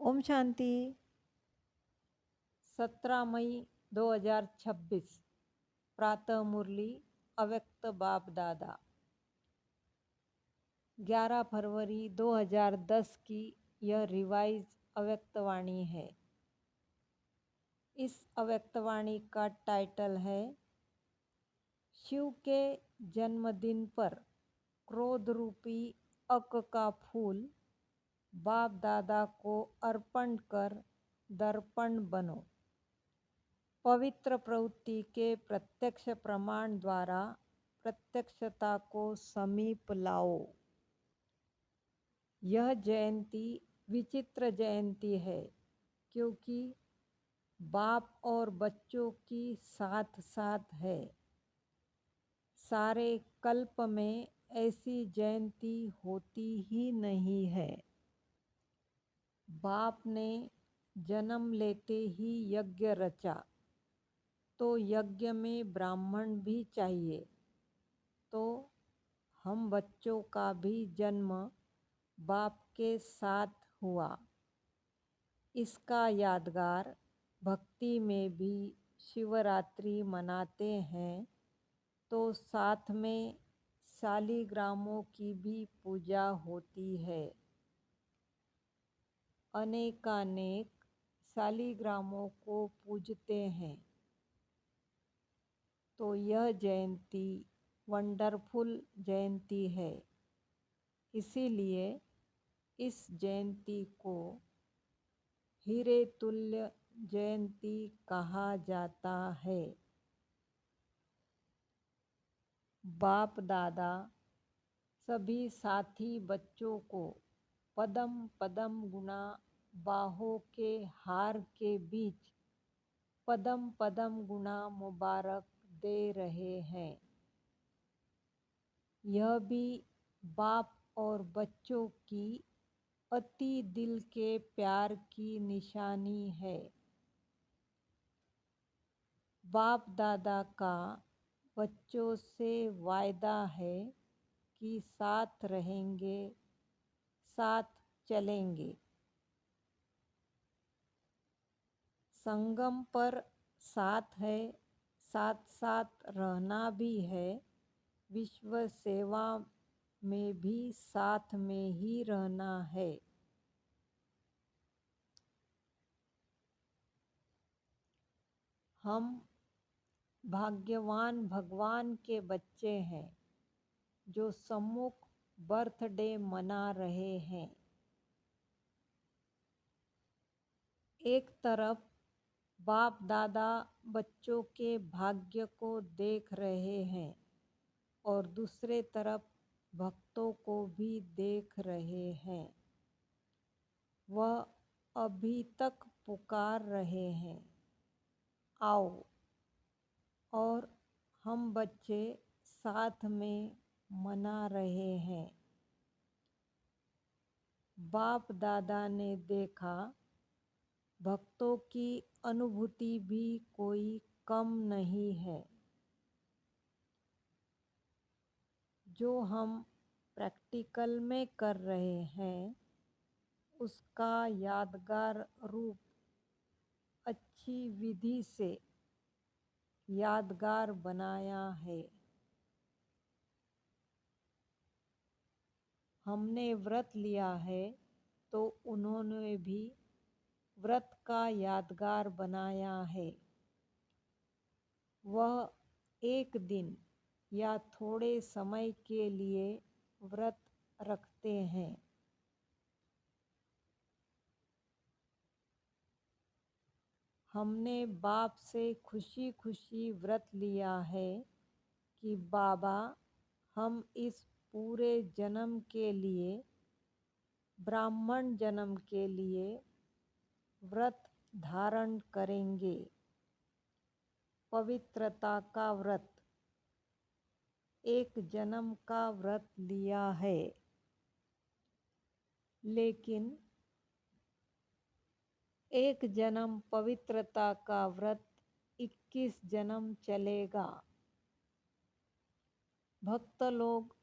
ओम शांति। 17 मई 2026 प्रातः मुरली अव्यक्त बाप दादा। 11 फरवरी 2010 की यह रिवाइज अव्यक्तवाणी है। इस अव्यक्तवाणी का टाइटल है शिव के जन्मदिन पर क्रोध रूपी अक का फूल बाप दादा को अर्पण कर दर्पण बनो। पवित्र प्रवृत्ति के प्रत्यक्ष प्रमाण द्वारा प्रत्यक्षता को समीप लाओ। यह जयंती विचित्र जयंती है क्योंकि बाप और बच्चों की साथ साथ है। सारे कल्प में ऐसी जयंती होती ही नहीं है। बाप ने जन्म लेते ही यज्ञ रचा तो यज्ञ में ब्राह्मण भी चाहिए, तो हम बच्चों का भी जन्म बाप के साथ हुआ। इसका यादगार भक्ति में भी शिवरात्रि मनाते हैं, तो साथ में शालिग्रामों की भी पूजा होती है। अनेकानेक शालिग्रामों को पूजते हैं, तो यह जयंती वंडरफुल जयंती है। इसीलिए इस जयंती को हीरे तुल्य जयंती कहा जाता है। बाप दादा सभी साथी बच्चों को पदम पदम गुना बाहों के हार के बीच पदम पदम गुना मुबारक दे रहे हैं। यह भी बाप और बच्चों की अति दिल के प्यार की निशानी है। बाप दादा का बच्चों से वायदा है कि साथ रहेंगे, साथ चलेंगे। संगम पर साथ है, साथ साथ रहना भी है। विश्व सेवा में भी साथ में ही रहना है। हम भाग्यवान भगवान के बच्चे हैं जो सम्मुख बर्थडे मना रहे हैं। एक तरफ बाप दादा बच्चों के भाग्य को देख रहे हैं और दूसरे तरफ भक्तों को भी देख रहे हैं। वह अभी तक पुकार रहे हैं, आओ, और हम बच्चे साथ में मना रहे हैं। बाप दादा ने देखा भक्तों की अनुभूति भी कोई कम नहीं है। जो हम प्रैक्टिकल में कर रहे हैं उसका यादगार रूप अच्छी विधि से यादगार बनाया है। हमने व्रत लिया है तो उन्होंने भी व्रत का यादगार बनाया है। वह एक दिन या थोड़े समय के लिए व्रत रखते हैं। हमने बाप से खुशी खुशी व्रत लिया है कि बाबा, हम इस पूरे जन्म के लिए, ब्राह्मण जन्म के लिए व्रत धारण करेंगे। पवित्रता का व्रत, एक जन्म का व्रत लिया है, लेकिन एक जन्म पवित्रता का व्रत 21 जन्म चलेगा। भक्त लोग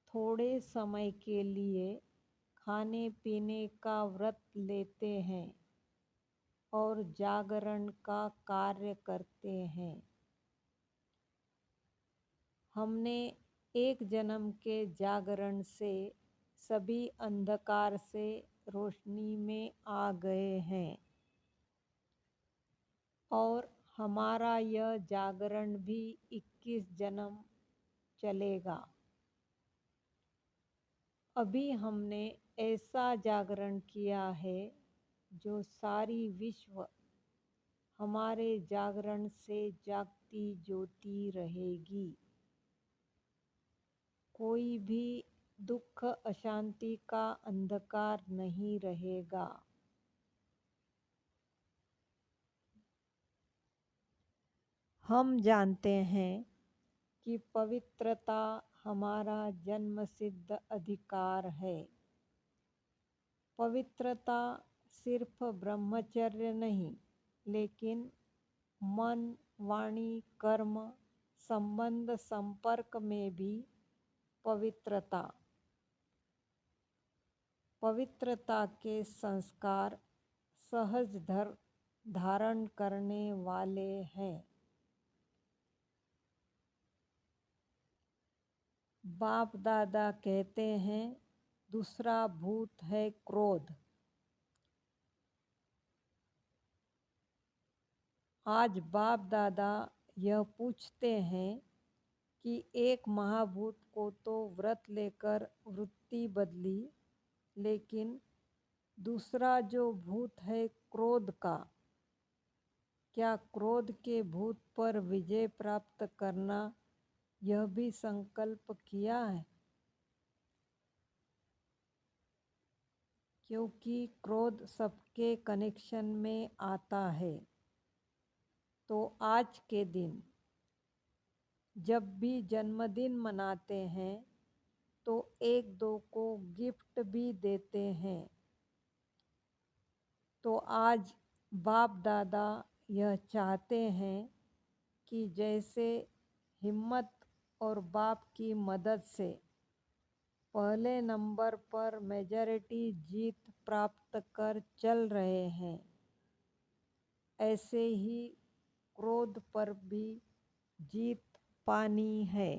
थोड़े समय के लिए खाने पीने का व्रत लेते हैं और जागरण का कार्य करते हैं। हमने एक जन्म के जागरण से सभी अंधकार से रोशनी में आ गए हैं और हमारा यह जागरण भी 21 जन्म चलेगा। अभी हमने ऐसा जागरण किया है जो सारी विश्व हमारे जागरण से जागती ज्योति रहेगी। कोई भी दुख अशांति का अंधकार नहीं रहेगा। हम जानते हैं कि पवित्रता हमारा जन्मसिद्ध अधिकार है। पवित्रता सिर्फ ब्रह्मचर्य नहीं, लेकिन मन, वाणी, कर्म, संबंध, संपर्क में भी पवित्रता। पवित्रता के संस्कार सहज धारण करने वाले हैं। बाप दादा कहते हैं, दूसरा भूत है क्रोध। आज बाप दादा यह पूछते हैं कि एक महाभूत को तो व्रत लेकर वृत्ति बदली, लेकिन दूसरा जो भूत है क्रोध का, क्या क्रोध के भूत पर विजय प्राप्त करना यह भी संकल्प किया है? क्योंकि क्रोध सबके कनेक्शन में आता है। तो आज के दिन जब भी जन्मदिन मनाते हैं तो एक दो को गिफ्ट भी देते हैं। तो आज बाप दादा यह चाहते हैं कि जैसे हिम्मत और बाप की मदद से पहले नंबर पर मेजॉरिटी जीत प्राप्त कर चल रहे हैं, ऐसे ही क्रोध पर भी जीत पानी है।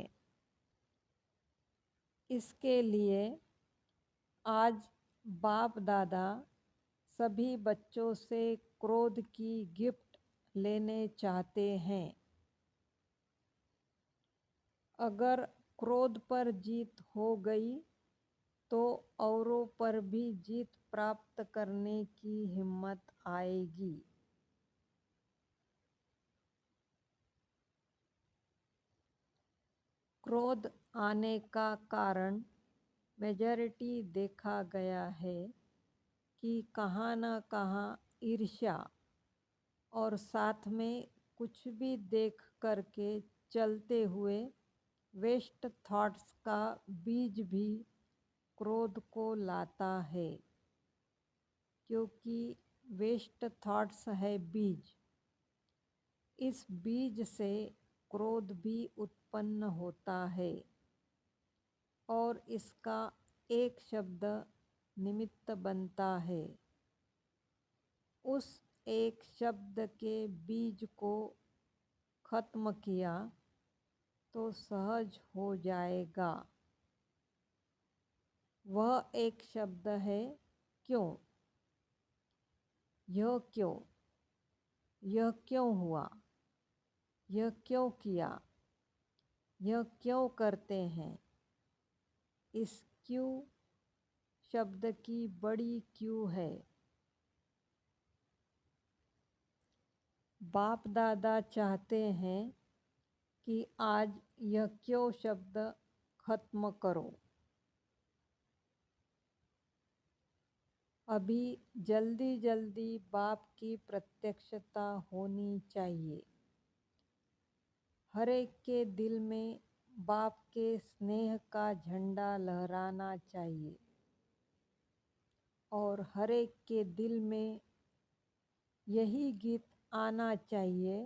इसके लिए आज बाप दादा सभी बच्चों से क्रोध की गिफ्ट लेने चाहते हैं। अगर क्रोध पर जीत हो गई तो औरों पर भी जीत प्राप्त करने की हिम्मत आएगी। क्रोध आने का कारण मेजॉरिटी देखा गया है कि कहाँ न कहाँ ईर्ष्या और साथ में कुछ भी देख करके चलते हुए वेस्ट थॉट्स का बीज भी क्रोध को लाता है। क्योंकि वेस्ट थॉट्स है बीज, इस बीज से क्रोध भी उत्पन्न होता है और इसका एक शब्द निमित्त बनता है। उस एक शब्द के बीज को खत्म किया तो सहज हो जाएगा। वह एक शब्द है क्यों। यह क्यों, यह क्यों हुआ, यह क्यों किया, यह क्यों करते हैं। इस क्यों शब्द की बड़ी क्यों है। बाप दादा चाहते हैं कि आज यह क्यों शब्द खत्म करो। अभी जल्दी जल्दी बाप की प्रत्यक्षता होनी चाहिए। हर एक के दिल में बाप के स्नेह का झंडा लहराना चाहिए और हर एक के दिल में यही गीत आना चाहिए,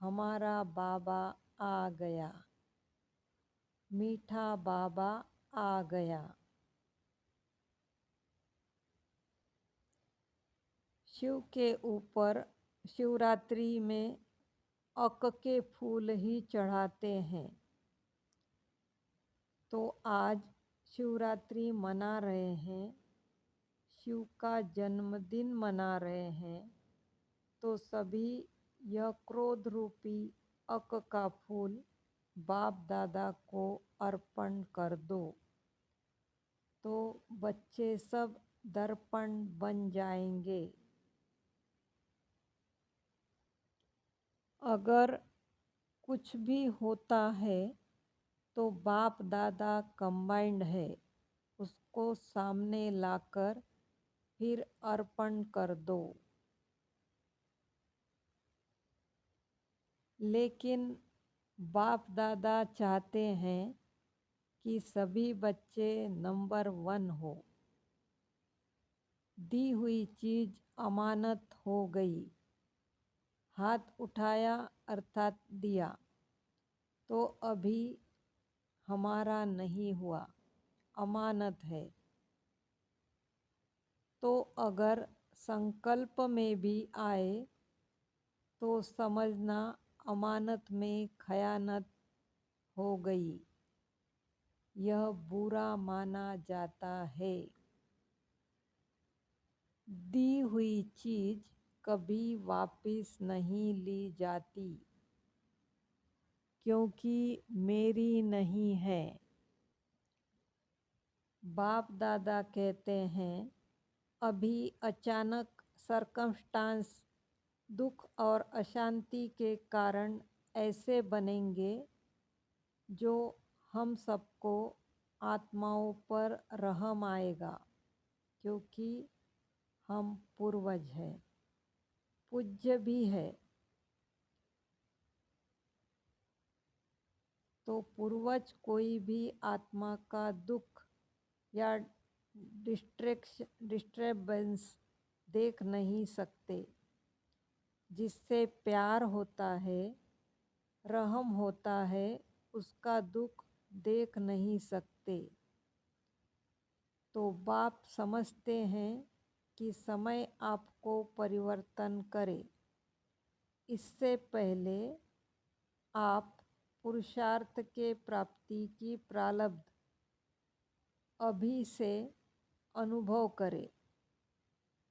हमारा बाबा आ गया, मीठा बाबा आ गया। शिव के ऊपर शिवरात्रि में अक के फूल ही चढ़ाते हैं। तो आज शिवरात्रि मना रहे हैं, शिव का जन्मदिन मना रहे हैं, तो सभी यह क्रोध रूपी अक का फूल बाप दादा को अर्पण कर दो, तो बच्चे सब दर्पण बन जाएंगे। अगर कुछ भी होता है तो बाप दादा कंबाइंड है, उसको सामने लाकर फिर अर्पण कर दो। लेकिन बाप दादा चाहते हैं कि सभी बच्चे नंबर 1 हो। दी हुई चीज अमानत हो गई, हाथ उठाया अर्थात दिया, तो अभी हमारा नहीं हुआ, अमानत है। तो अगर संकल्प में भी आए तो समझना अमानत में खयानत हो गई, यह बुरा माना जाता है। दी हुई चीज कभी वापस नहीं ली जाती, क्योंकि मेरी नहीं है। बाप दादा कहते हैं अभी अचानक सरकमस्टांस, दुख और अशांति के कारण ऐसे बनेंगे जो हम सबको आत्माओं पर रहम आएगा, क्योंकि हम पूर्वज हैं, पूज्य भी है। तो पूर्वज कोई भी आत्मा का दुख या डिस्टर्बेंस देख नहीं सकते। जिससे प्यार होता है, रहम होता है, उसका दुख देख नहीं सकते। तो बाप समझते हैं कि समय आपको परिवर्तन करे, इससे पहले आप पुरुषार्थ के प्राप्ति की प्रारब्ध अभी से अनुभव करें,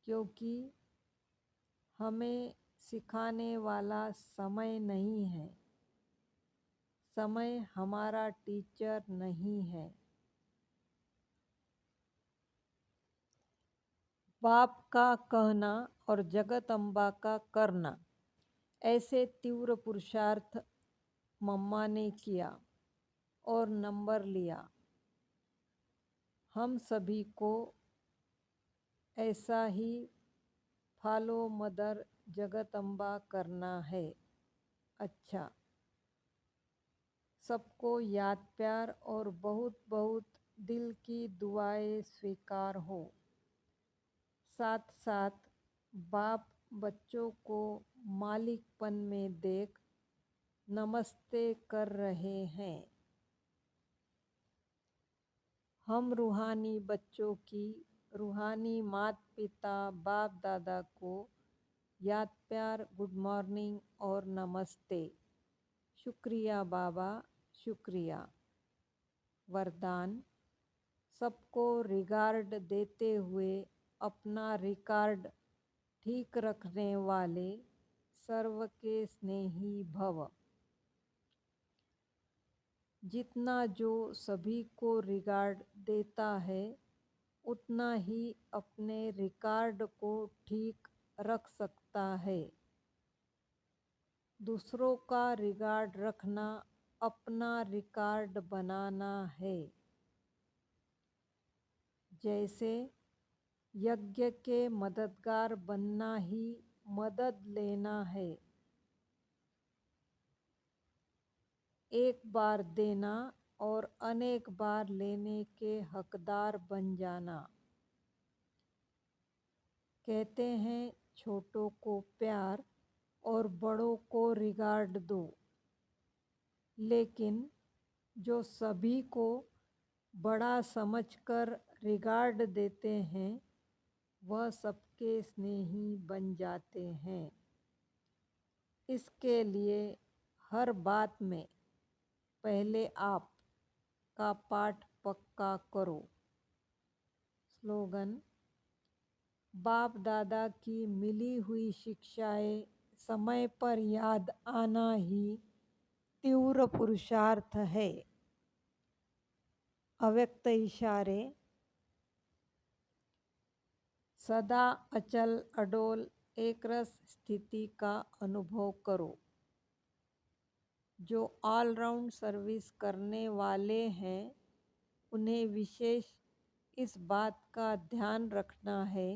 क्योंकि हमें सिखाने वाला समय नहीं है, समय हमारा टीचर नहीं है। बाप का कहना और जगत अम्बा का करना, ऐसे तीव्र पुरुषार्थ मम्मा ने किया और नंबर लिया। हम सभी को ऐसा ही फॉलो मदर जगत अम्बा करना है। अच्छा, सबको याद प्यार और बहुत बहुत दिल की दुआएं स्वीकार हो। साथ साथ बाप बच्चों को मालिकपन में देख नमस्ते कर रहे हैं। हम रूहानी बच्चों की रूहानी माता पिता बाप दादा को याद प्यार, गुड मॉर्निंग और नमस्ते। शुक्रिया बाबा, शुक्रिया। वरदान, सबको रिगार्ड देते हुए अपना रिकॉर्ड ठीक रखने वाले सर्व के स्नेही भव। जितना जो सभी को रिगार्ड देता है, उतना ही अपने रिकॉर्ड को ठीक रख सकता है। दूसरों का रिकॉर्ड रखना अपना रिकॉर्ड बनाना है। जैसे यज्ञ के मददगार बनना ही मदद लेना है। एक बार देना और अनेक बार लेने के हकदार बन जाना। कहते हैं छोटों को प्यार और बड़ों को रिगार्ड दो, लेकिन जो सभी को बड़ा समझकर रिगार्ड देते हैं, वह सबके स्नेही बन जाते हैं। इसके लिए हर बात में पहले आप का पाठ पक्का करो। स्लोगन: बाप दादा की मिली हुई शिक्षाएं समय पर याद आना ही तीव्र पुरुषार्थ है। अव्यक्त इशारे: सदा अचल अडोल एकरस स्थिति का अनुभव करो। जो ऑलराउंड सर्विस करने वाले हैं उन्हें विशेष इस बात का ध्यान रखना है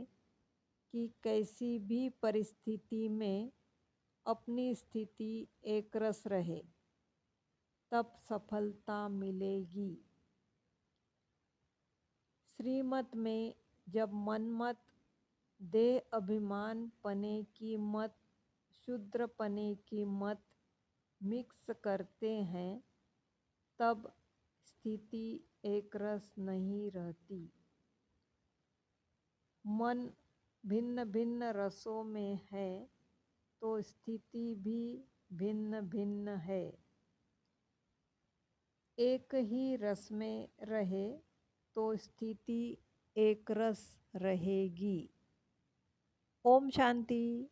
कि कैसी भी परिस्थिति में अपनी स्थिति एकरस रहे, तब सफलता मिलेगी। श्रीमत में जब मनमत, देह अभिमान पने की मत, शूद्र पने की मत मिक्स करते हैं तब स्थिति एकरस नहीं रहती। मन भिन्न भिन्न रसों में है तो स्थिति भी भिन्न भिन्न है। एक ही रस में रहे तो स्थिति एकरस रहेगी। ओम शांति।